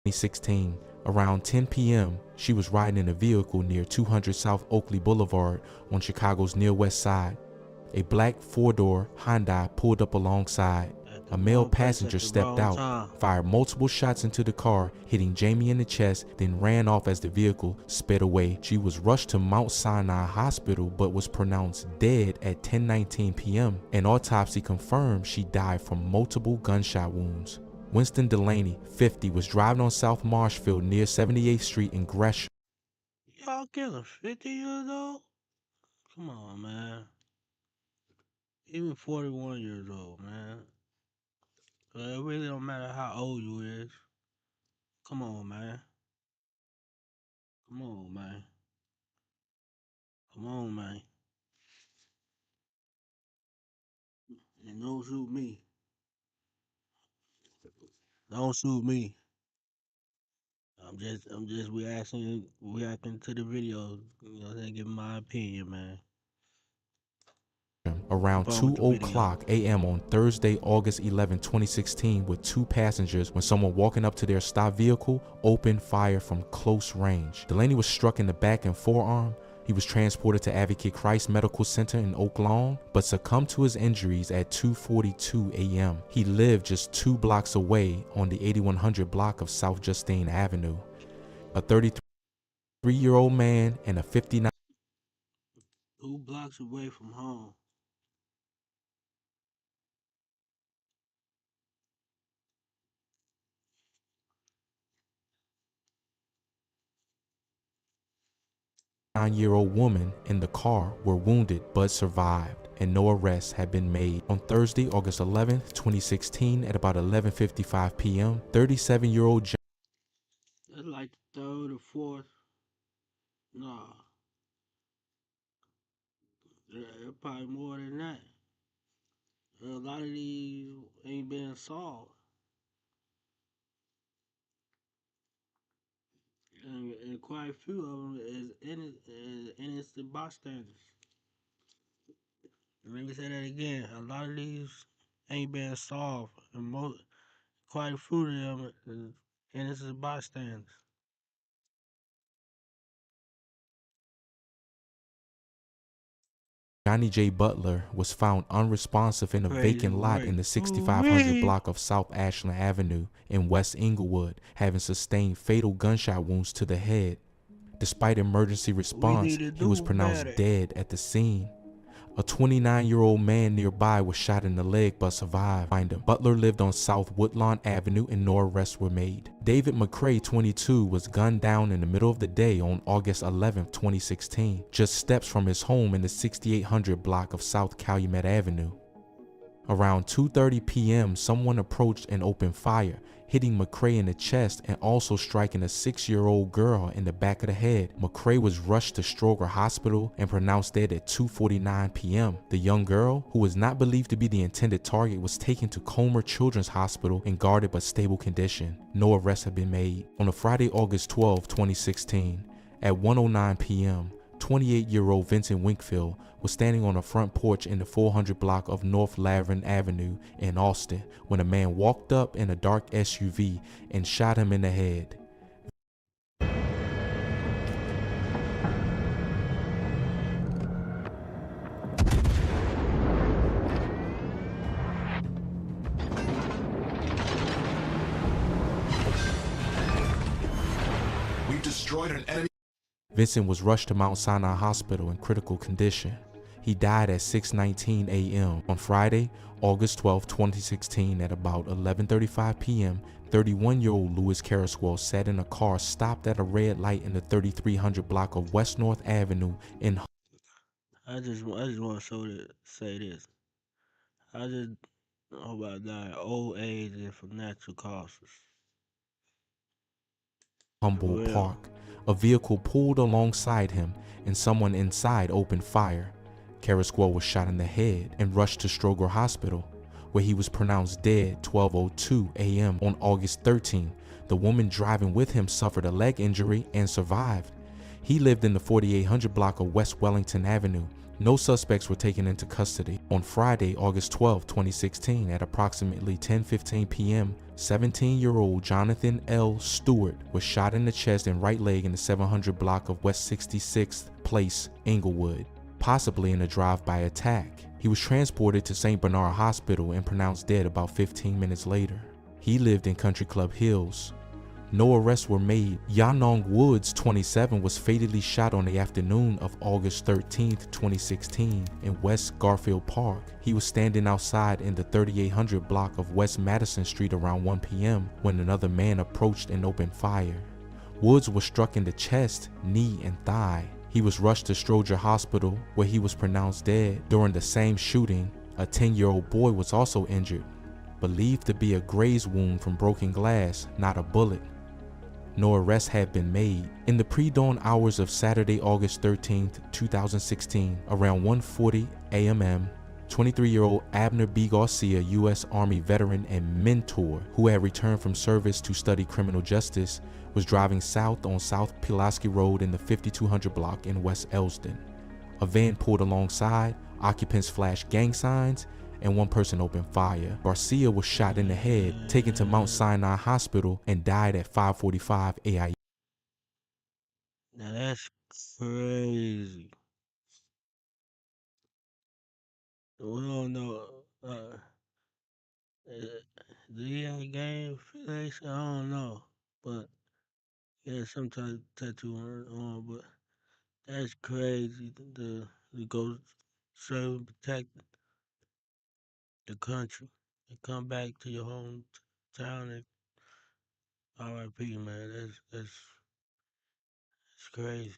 2016. Around 10 p.m., she was riding in a vehicle near 200 South Oakley Boulevard on Chicago's Near West Side. A black four-door Hyundai pulled up alongside. A male passenger stepped out, fired multiple shots into the car, hitting Jamie in the chest, then ran off as the vehicle sped away. She was rushed to Mount Sinai Hospital but was pronounced dead at 10:19 p.m. An autopsy confirmed she died from multiple gunshot wounds. Winston Delaney, 50, was driving on South Marshfield near 78th Street in Gresham. Y'all killing 50 years old? Come on, man. Even 41 years old, man. It really don't matter how old you is. Come on, man. Come on, man. Come on, man. And don't shoot me. Don't shoot me. I'm just reacting to the video. You know, giving my opinion, man. Around 2:00 a.m. on Thursday, August 11, 2016, with two passengers when someone walking up to their stopped vehicle opened fire from close range. Delaney was struck in the back and forearm. He was transported to Advocate Christ Medical Center in Oak Lawn, but succumbed to his injuries at 2:42 a.m. He lived just 2 blocks away on the 8100 block of South Justine Avenue. A 33-year-old man and a 59 2 blocks away from home. year-old woman in the car were wounded but survived, and no arrests had been made. On Thursday, August 11, 2016, at about 11:55 p.m., 37-year-old John. That's like the 3rd or 4th. Nah. Yeah, probably more than that. A lot of these ain't been solved. And quite a few of them is innocent bystanders. Let me say that again. A lot of these ain't been solved, and quite a few of them is innocent bystanders. Johnny J. Butler was found unresponsive in a vacant lot in the 6500 block of South Ashland Avenue in West Inglewood, having sustained fatal gunshot wounds to the head. Despite emergency response, he was pronounced dead at the scene. A 29-year-old man nearby was shot in the leg but survived. Butler lived on South Woodlawn Avenue and no arrests were made. David McCrae, 22, was gunned down in the middle of the day on August 11, 2016, just steps from his home in the 6800 block of South Calumet Avenue. Around 2:30 p.m., someone approached and opened fire, hitting McCrae in the chest and also striking a 6-year-old girl in the back of the head. McCrae was rushed to Stroger Hospital and pronounced dead at 2:49 p.m. The young girl, who was not believed to be the intended target, was taken to Comer Children's Hospital in guarded but stable condition. No arrests have been made. On a Friday, August 12, 2016, at 1:09 p.m., 28-year-old Vincent Winkfield was standing on a front porch in the 400 block of North Laverne Avenue in Austin when a man walked up in a dark SUV and shot him in the head. We've destroyed an enemy. Vincent was rushed to Mount Sinai Hospital in critical condition. He died at 6:19 a.m. on Friday, August 12, 2016, at about 11:35 p.m. 31-year-old Louis Caraswell sat in a car stopped at a red light in the 3300 block of West North Avenue in. I just want to say this. I just hope I die of old age and from natural causes. Humboldt Park. A vehicle pulled alongside him and someone inside opened fire. Caraswell was shot in the head and rushed to Stroger Hospital, where he was pronounced dead 12:02 a.m. on August 13. The woman driving with him suffered a leg injury and survived. He lived in the 4800 block of West Wellington Avenue No suspects were taken into custody. On Friday, August 12, 2016, at approximately 10:15 p.m., 17-year-old Jonathan L. Stewart was shot in the chest and right leg in the 700 block of West 66th Place, Inglewood, possibly in a drive-by attack. He was transported to St. Bernard Hospital and pronounced dead about 15 minutes later. He lived in Country Club Hills. No arrests were made. Yanong Woods, 27, was fatally shot on the afternoon of August 13, 2016 in West Garfield Park. He was standing outside in the 3800 block of West Madison Street around 1 p.m. when another man approached and opened fire. Woods was struck in the chest, knee, and thigh. He was rushed to Stroger Hospital, where he was pronounced dead. During the same shooting, a 10-year-old boy was also injured, believed to be a graze wound from broken glass, not a bullet. No arrests had been made. In the pre-dawn hours of Saturday, August 13, 2016, around 1:40 a.m., 23-year-old Abner B. Garcia, U.S. Army veteran and mentor who had returned from service to study criminal justice, was driving south on South Pulaski Road in the 5200 block in West Elsdon. A van pulled alongside, occupants flashed gang signs, and one person opened fire. Garcia was shot in the head, taken to Mount Sinai Hospital, and died at 5:45 a.m. Now that's crazy. We don't know. Do he have a gang affiliation? I don't know. But he had some type of tattoo on, but that's crazy to go serve and protect the country and come back to your hometown and RIP, man. That's crazy.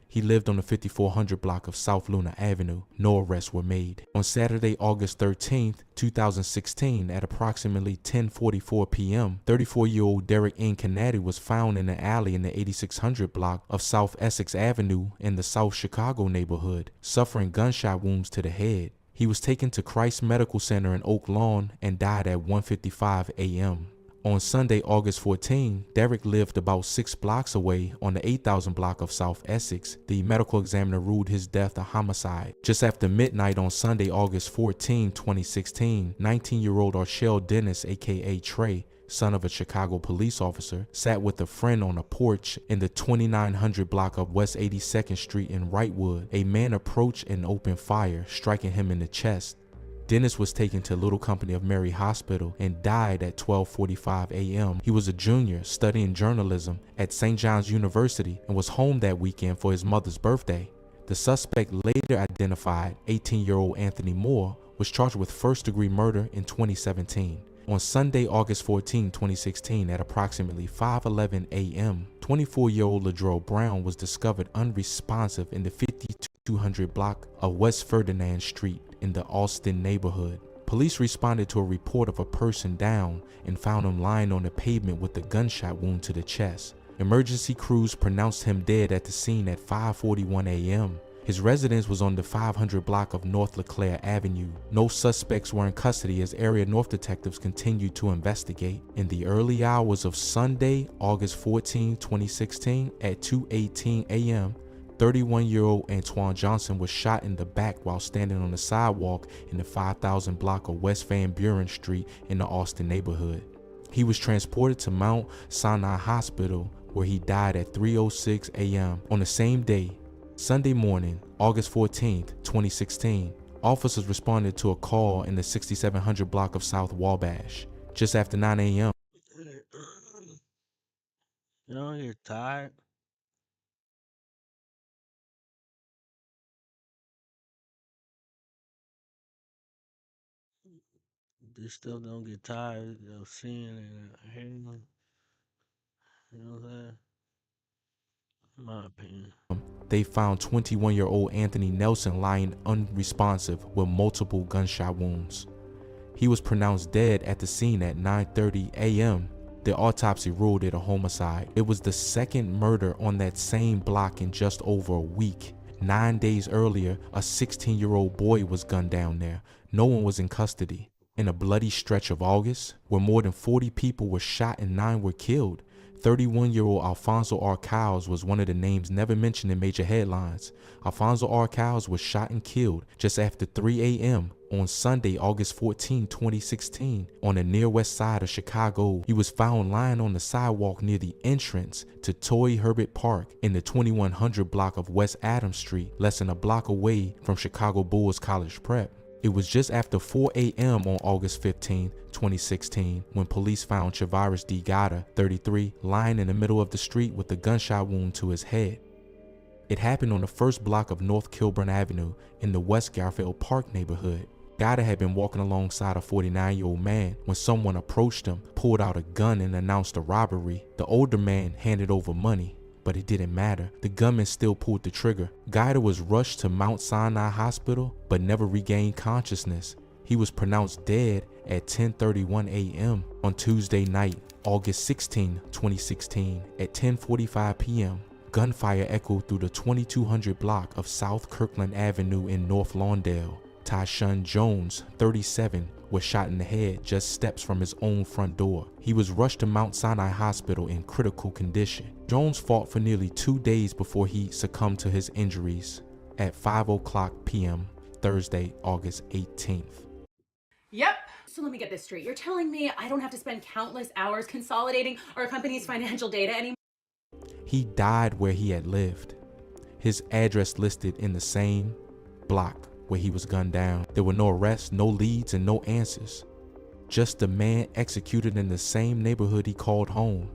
He lived on the 5400 block of South Luna Avenue. No arrests were made. On Saturday, August 13, 2016, at approximately 10:44 p.m., 34-year-old Derek N. Canady was found in an alley in the 8600 block of South Essex Avenue in the South Chicago neighborhood, suffering gunshot wounds to the head. He was taken to Christ Medical Center in Oak Lawn and died at 1:55 a.m. On Sunday, August 14, Derek lived about 6 blocks away on the 8000 block of South Essex. The medical examiner ruled his death a homicide. Just after midnight on Sunday, August 14, 2016, 19-year-old Arshel Dennis, aka Trey, son of a Chicago police officer, sat with a friend on a porch in the 2900 block of West 82nd Street in Wrightwood. A man approached and opened fire, striking him in the chest. Dennis was taken to Little Company of Mary Hospital and died at 12:45 a.m. He was a junior studying journalism at St. John's University and was home that weekend for his mother's birthday. The suspect, later identified 18-year-old Anthony Moore, was charged with first-degree murder in 2017. On Sunday, August 14, 2016, at approximately 5:11 a.m., 24-year-old Ladrell Brown was discovered unresponsive in the 5200 block of West Ferdinand Street in the Austin neighborhood. Police responded to a report of a person down and found him lying on the pavement with a gunshot wound to the chest. Emergency crews pronounced him dead at the scene at 5:41 a.m. His residence was on the 500 block of North LeClaire Avenue. No suspects were in custody as area North detectives continued to investigate. In the early hours of Sunday, August 14, 2016, at 2:18 a.m., 31-year-old Antoine Johnson was shot in the back while standing on the sidewalk in the 5000 block of West Van Buren Street in the Austin neighborhood. He was transported to Mount Sinai Hospital, where he died at 3:06 a.m. On the same day, Sunday morning, August 14, 2016, officers responded to a call in the 6700 block of South Wabash. Just after 9 a.m. You don't get tired? This stuff don't get tired of seeing and hearing. You know what I'm saying? In my opinion. They found 21-year-old Anthony Nelson lying unresponsive with multiple gunshot wounds. He was pronounced dead at the scene at 9:30 a.m. The autopsy ruled it a homicide. It was the second murder on that same block in just over a week. 9 days earlier, a 16-year-old boy was gunned down there. No one was in custody. In a bloody stretch of August, where more than 40 people were shot and 9 were killed, 31-year-old Alfonso Arcauz was one of the names never mentioned in major headlines. Alfonso Arcauz was shot and killed just after 3 a.m. on Sunday, August 14, 2016, on the near west side of Chicago. He was found lying on the sidewalk near the entrance to Toy Herbert Park in the 2100 block of West Adams Street, less than a block away from Chicago Bulls College Prep. It was just after 4 a.m. on August 15, 2016, when police found Chavaris D. Gata, 33, lying in the middle of the street with a gunshot wound to his head. It happened on the first block of North Kilburn Avenue in the West Garfield Park neighborhood. Gata had been walking alongside a 49-year-old man when someone approached him, pulled out a gun, and announced a robbery. The older man handed over money, but it didn't matter. The gunman still pulled the trigger. Gata was rushed to Mount Sinai Hospital, but never regained consciousness. He was pronounced dead at 10:31 a.m. on Tuesday night, August 16, 2016, at 10:45 p.m. Gunfire echoed through the 2200 block of South Kirkland Avenue in North Lawndale. Tyshun Jones, 37, was shot in the head just steps from his own front door. He was rushed to Mount Sinai Hospital in critical condition. Jones fought for nearly 2 days before he succumbed to his injuries at 5:00 p.m. Thursday, August 18th. Yep. So let me get this straight. You're telling me I don't have to spend countless hours consolidating our company's financial data anymore? He died where he had lived. His address listed in the same block where he was gunned down. There were no arrests, no leads, and no answers. Just a man executed in the same neighborhood he called home.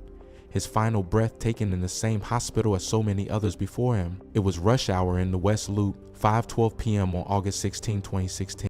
His final breath taken in the same hospital as so many others before him. It was rush hour in the West Loop, 5:12 p.m. on August 16, 2016.